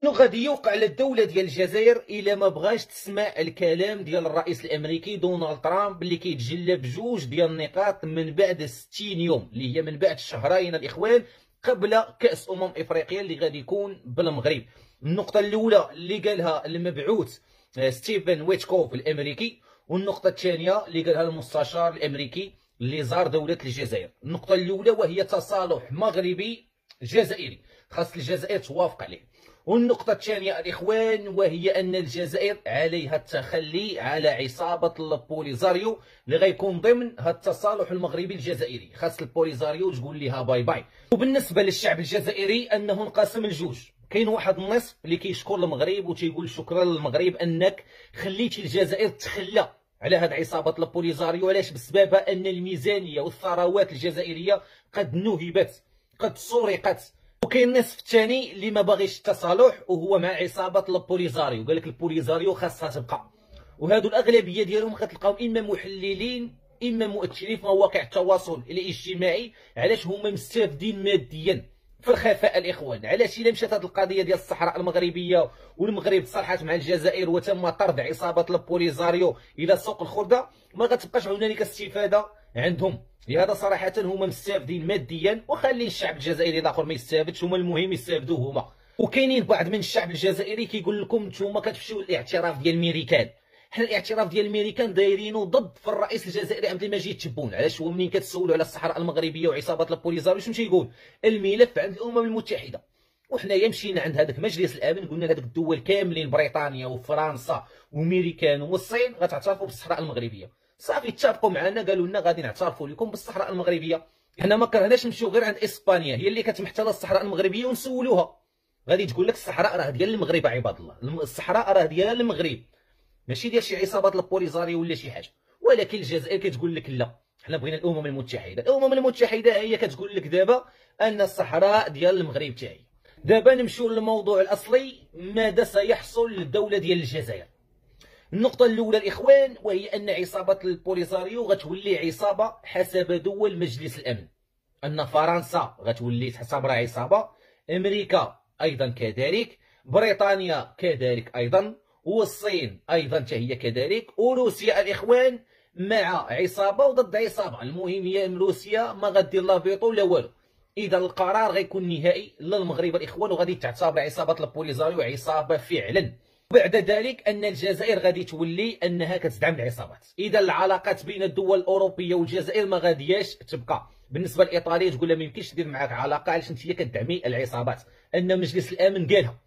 شنو غادي يوقع للدولة ديال الجزائر إلا ما بغاش تسمع الكلام ديال الرئيس الأمريكي دونالد ترامب اللي كيتجلى بجوج ديال النقاط من بعد 60 يوم، اللي هي من بعد شهرين الإخوان قبل كأس إفريقيا اللي غادي يكون بالمغرب. النقطة الأولى اللي قالها المبعوث ستيفن ويتكوف الأمريكي، والنقطة الثانية اللي قالها المستشار الأمريكي اللي زار دولة الجزائر. النقطة الأولى وهي تصالح مغربي جزائري خاص الجزائر توافق عليه. والنقطة الثانية الإخوان وهي أن الجزائر عليها التخلي على عصابة البوليزاريو اللي غيكون ضمن هذا التصالح المغربي الجزائري، خاص البوليزاريو تقول لها باي باي. وبالنسبة للشعب الجزائري أنه انقسم لجوج، كاين واحد النصف اللي كيشكر المغرب وتيقول شكرا للمغرب أنك خليتي الجزائر تخلى على هاد عصابة البوليزاريو. علاش؟ بسبب أن الميزانية والثروات الجزائرية قد نهبت، قد سرقت. وكاين النصف الثاني اللي ما باغيش التصالح وهو مع عصابه البوليزاريو، قال لك البوليزاريو خاصها تبقى. وهادو الاغلبيه ديالهم غتلقاهم اما محللين اما مؤثرين في مواقع التواصل الاجتماعي. علاش؟ هما مستافدين ماديا في الخفاء الاخوان. علاش؟ الا مشات هذه القضيه ديال الصحراء المغربيه والمغرب تصالحات مع الجزائر وتم طرد عصابه البوليزاريو الى سوق الخرده، ما غتبقاش هنالك استفاده عندهم. لهذا صراحة هما مستافدين ماديا، وخلي الشعب الجزائري الاخر ما يستافدش، هما المهم يستافدوا هما. وكاينين بعض من الشعب الجزائري كيقول لكم نتوما كتمشيو للاعتراف ديال الميريكان. حنا الاعتراف ديال الميريكان دايرينو ضد في الرئيس الجزائري عبد المجيد تبون. علاش؟ هو منين كتسولوا على الصحراء المغربيه وعصابه البوليزاريو شنو تيقول؟ الملف عند الامم المتحده. وحنايا مشينا عند هذاك مجلس الامن قلنا لهذوك الدول كاملين بريطانيا وفرنسا وميريكان والصين غتعترفوا بالصحراء المغربيه. صافي اتفقوا معنا، قالوا لنا غادي نعترفوا لكم بالصحراء المغربيه. حنا ما كرهناش نمشيو غير عند اسبانيا هي اللي كتمحتل الصحراء المغربيه ونسولوها. غادي تقول لك الصحراء راه ديال المغرب عباد الله، الصحراء راه ديال المغرب ماشي ديال شي عصابات البوليزاريو ولا شي حاجه. ولكن الجزائر كتقول لك لا، حنا بغينا الامم المتحده. الامم المتحده هي كتقول لك دابا ان الصحراء ديال المغرب حتى هي. دابا نمشيو للموضوع الاصلي، ماذا سيحصل للدوله ديال الجزائر؟ النقطة الأولى الإخوان وهي أن عصابة البوليزاريو غتولي عصابة حسب دول مجلس الأمن. أن فرنسا غتولي تحسبها عصابة، أمريكا أيضا كذلك، بريطانيا كذلك أيضا، والصين أيضا هي كذلك، وروسيا الإخوان مع عصابة وضد عصابة. المهم هي روسيا ما غدير لا فيتو لا والو. إذا القرار غيكون نهائي للمغرب الإخوان وغادي تعتبر عصابة البوليزاريو عصابة فعلا. بعد ذلك ان الجزائر غادي تولي انها كتدعم العصابات. اذا العلاقات بين الدول الاوروبيه والجزائر ما غادياش تبقى. بالنسبه لايطاليا تقول لها ما يمكنش ندير معاك علاقه علاش انت كتدعمي العصابات، ان مجلس الامن قالها.